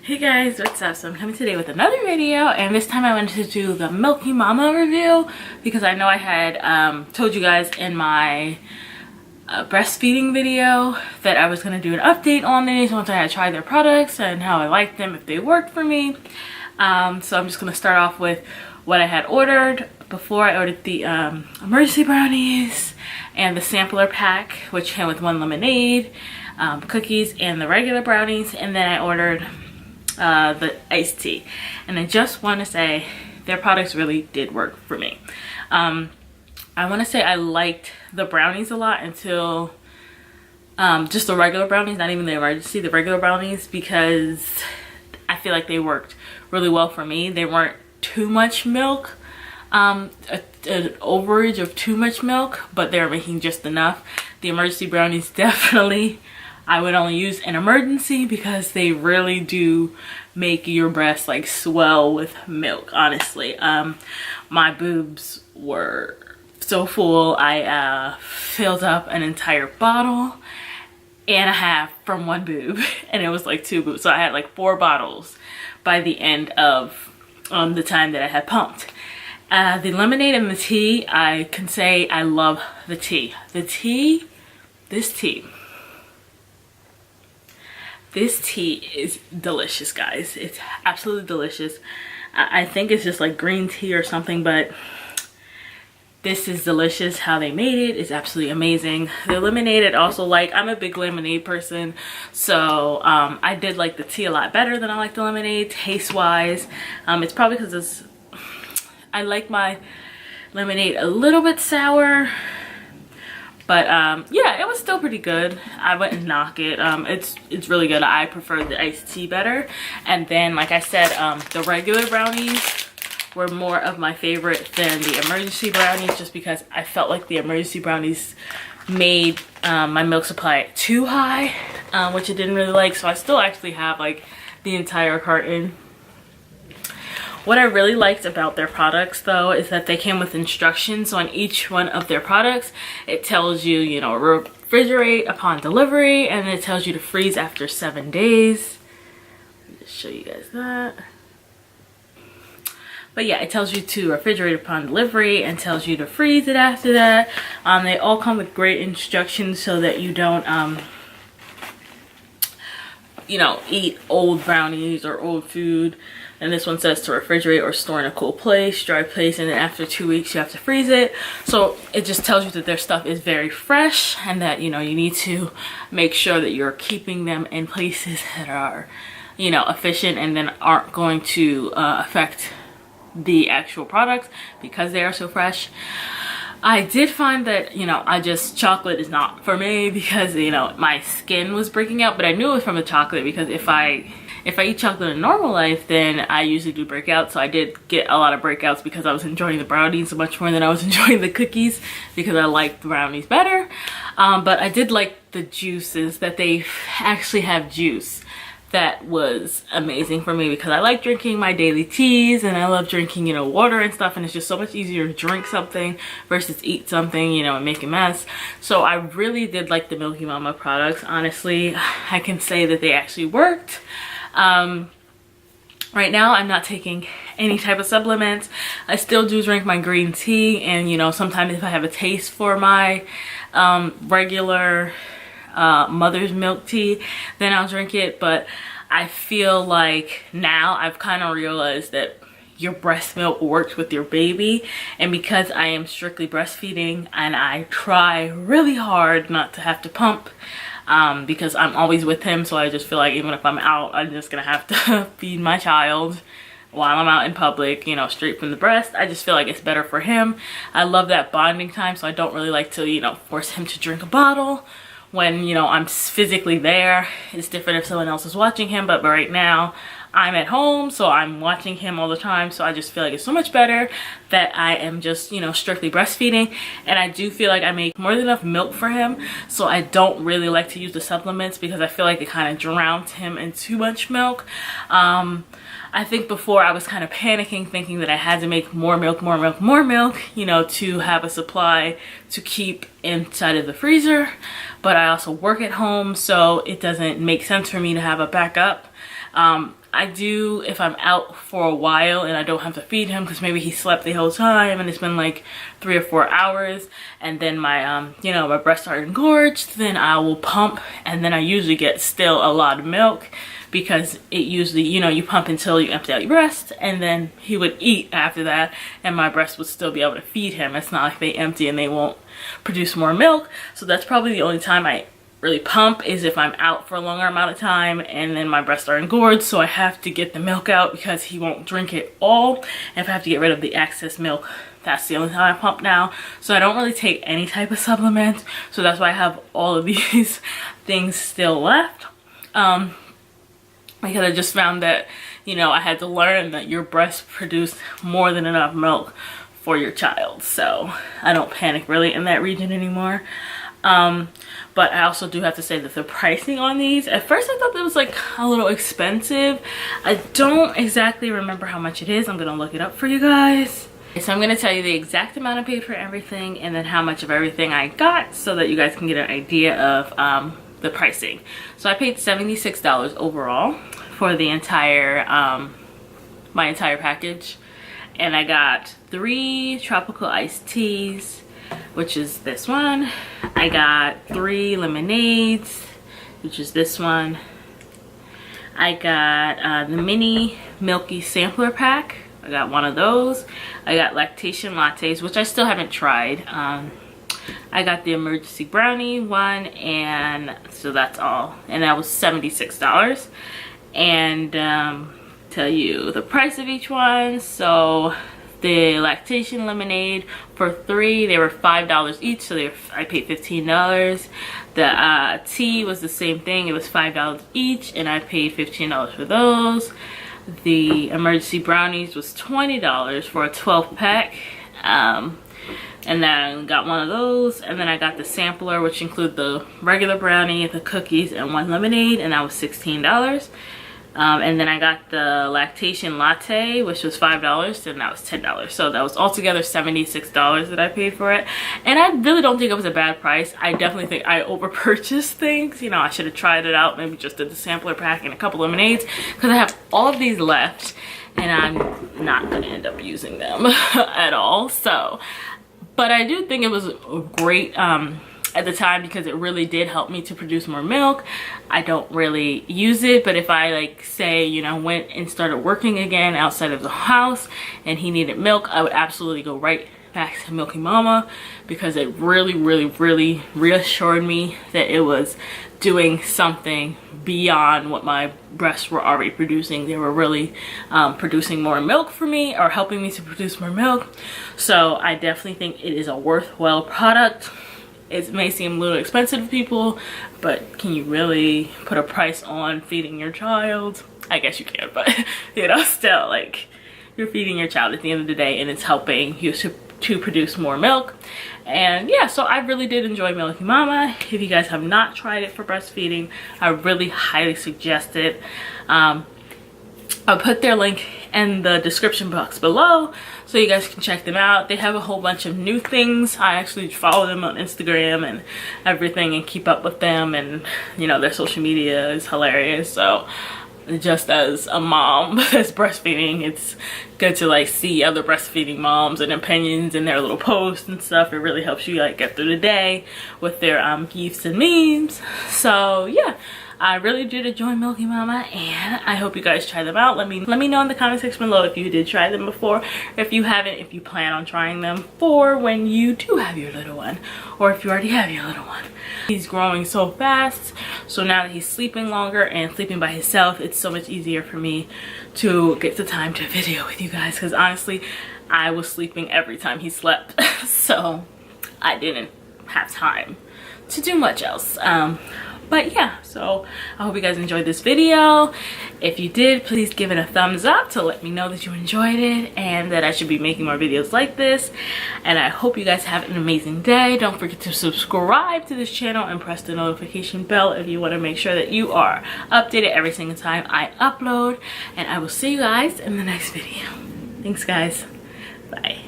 Hey guys, what's up? So I'm coming today with another video, and this time I wanted to do the Milky Mama review because I know I had told you guys in my breastfeeding video that I was going to do an update on these once I had tried their products and how I liked them, if they worked for me. So I'm just going to start off with what I had ordered. Before I ordered the emergency brownies and the sampler pack, which came with one lemonade, cookies, and the regular brownies, and then I ordered the iced tea. And I just want to say their products really did work for me. I want to say I liked the brownies a lot until just the regular brownies, not even the emergency, the regular brownies, because I feel like they worked really well for me. They weren't too much milk, an overage of too much milk, but they were making just enough. The emergency brownies, definitely I would only use in emergency because they really do make your breast like swell with milk, honestly. My boobs were so full. I filled up an entire bottle and a half from one boob, and it was like 2 boobs. So I had like 4 bottles by the end of the time that I had pumped. The lemonade and the tea, I can say I love the tea. This tea is delicious, guys. It's absolutely delicious. I think it's just like green tea or something, but this is delicious. How they made it is absolutely amazing. The lemonade, it also, like, I'm a big lemonade person, so I did like the tea a lot better than I like the lemonade taste wise. It's probably because I like my lemonade a little bit sour. But yeah, it was still pretty good. I wouldn't knock it. It's really good. I prefer the iced tea better. And then, like I said, the regular brownies were more of my favorite than the emergency brownies, just because I felt like the emergency brownies made my milk supply too high, which I didn't really like. So I still actually have like the entire carton. What I really liked about their products, though, is that they came with instructions on each one of their products. It tells you, you know, refrigerate upon delivery, and it tells you to freeze after 7 days. Let me just show you guys that. But yeah, it tells you to refrigerate upon delivery and tells you to freeze it after that. They all come with great instructions so that you don't, you know, eat old brownies or old food. And this one says to refrigerate or store in a cool place, dry place, and then after 2 weeks you have to freeze it. So it just tells you that their stuff is very fresh, and that, you know, you need to make sure that you're keeping them in places that are, you know, efficient and then aren't going to affect the actual products because they are so fresh. I did find that, you know, chocolate is not for me because, you know, my skin was breaking out, but I knew it was from the chocolate because if I eat chocolate in normal life, then I usually do breakouts. So I did get a lot of breakouts because I was enjoying the brownies much more than I was enjoying the cookies because I liked the brownies better. But I did like the juices, that they actually have juice. That was amazing for me because I like drinking my daily teas and I love drinking, you know, water and stuff, and it's just so much easier to drink something versus eat something, you know, and make a mess. So I really did like the Milky Mama products. Honestly, I can say that they actually worked. Right now I'm not taking any type of supplements. I still do drink my green tea, and, you know, sometimes if I have a taste for my regular mother's milk tea, then I'll drink it. But I feel like now I've kind of realized that your breast milk works with your baby, and because I am strictly breastfeeding and I try really hard not to have to pump, because I'm always with him, so I just feel like even if I'm out, I'm just gonna have to feed my child while I'm out in public, you know, straight from the breast. I just feel like it's better for him. I love that bonding time, so I don't really like to, you know, force him to drink a bottle when, you know, I'm physically there. It's different if someone else is watching him, but right now I'm at home, so I'm watching him all the time. So I just feel like it's so much better that I am just, you know, strictly breastfeeding. And I do feel like I make more than enough milk for him, so I don't really like to use the supplements because I feel like it kind of drowns him in too much milk. I think before I was kind of panicking, thinking that I had to make more milk, you know, to have a supply to keep inside of the freezer. But I also work at home, so it doesn't make sense for me to have a backup. I do, if I'm out for a while and I don't have to feed him because maybe he slept the whole time and it's been like 3 or 4 hours, and then my you know, my breasts are engorged, then I will pump, and then I usually get still a lot of milk because it usually, you know, you pump until you empty out your breast, and then he would eat after that and my breast would still be able to feed him. It's not like they empty and they won't produce more milk. So that's probably the only time I really pump, is if I'm out for a longer amount of time and then my breasts are engorged, so I have to get the milk out because he won't drink it all. And if I have to get rid of the excess milk, that's the only time I pump now. So I don't really take any type of supplements, so that's why I have all of these things still left, because I just found that, you know, I had to learn that your breasts produce more than enough milk for your child, so I don't panic really in that region anymore. But I also do have to say that the pricing on these, at first I thought it was like a little expensive. I don't exactly remember how much it is. I'm gonna look it up for you guys. So I'm gonna tell you the exact amount I paid for everything and then how much of everything I got, so that you guys can get an idea of the pricing. So I paid $76 overall for the entire my entire package, and I got 3 tropical iced teas, which is this one. I got 3 lemonades, which is this one. I got the mini Milky sampler pack. I got one of those. I got lactation lattes, which I still haven't tried. I got the emergency brownie one, and so that's all. And that was $76. And tell you the price of each one. So the lactation lemonade, for 3, they were $5 each, so I paid $15. The tea was the same thing, it was $5 each, and I paid $15 for those. The emergency brownies was $20 for a 12 pack, and then I got one of those, and then I got the sampler, which include the regular brownie, the cookies, and 1 lemonade, and that was $16. And then I got the lactation latte, which was $5, and that was $10. So that was altogether $76 that I paid for it. And I really don't think it was a bad price. I definitely think I over purchased things. You know, I should have tried it out, maybe just did the sampler pack and a couple lemonades, because I have all of these left and I'm not gonna end up using them at all. So, but I do think it was a great at the time, because it really did help me to produce more milk. I don't really use it, but if I, like, say, you know, went and started working again outside of the house and he needed milk, I would absolutely go right back to Milky Mama, because it really reassured me that it was doing something beyond what my breasts were already producing. They were really producing more milk for me, or helping me to produce more milk. So I definitely think it is a worthwhile product. It may seem a little expensive to people, but can you really put a price on feeding your child? I guess you can, but you know, still, like, you're feeding your child at the end of the day, and it's helping you to produce more milk. And yeah, so I really did enjoy Milky Mama. If you guys have not tried it for breastfeeding, I really highly suggest it. I'll put their link in the description box below so you guys can check them out. They have a whole bunch of new things. I actually follow them on Instagram and everything and keep up with them, and you know, their social media is hilarious. So just as a mom that's breastfeeding, it's good to like see other breastfeeding moms and opinions and their little posts and stuff. It really helps you like get through the day with their gifs and memes. So yeah, I really did enjoy Milky Mama, and I hope you guys try them out. Let me know in the comment section below if you did try them before. If you haven't, if you plan on trying them for when you do have your little one, or if you already have your little one. He's growing so fast, so now that he's sleeping longer and sleeping by himself, it's so much easier for me to get the time to video with you guys, because honestly, I was sleeping every time he slept. So I didn't have time to do much else. But yeah, so I hope you guys enjoyed this video. If you did, please give it a thumbs up to let me know that you enjoyed it and that I should be making more videos like this. And I hope you guys have an amazing day. Don't forget to subscribe to this channel and press the notification bell if you want to make sure that you are updated every single time I upload. And I will see you guys in the next video. Thanks guys. Bye.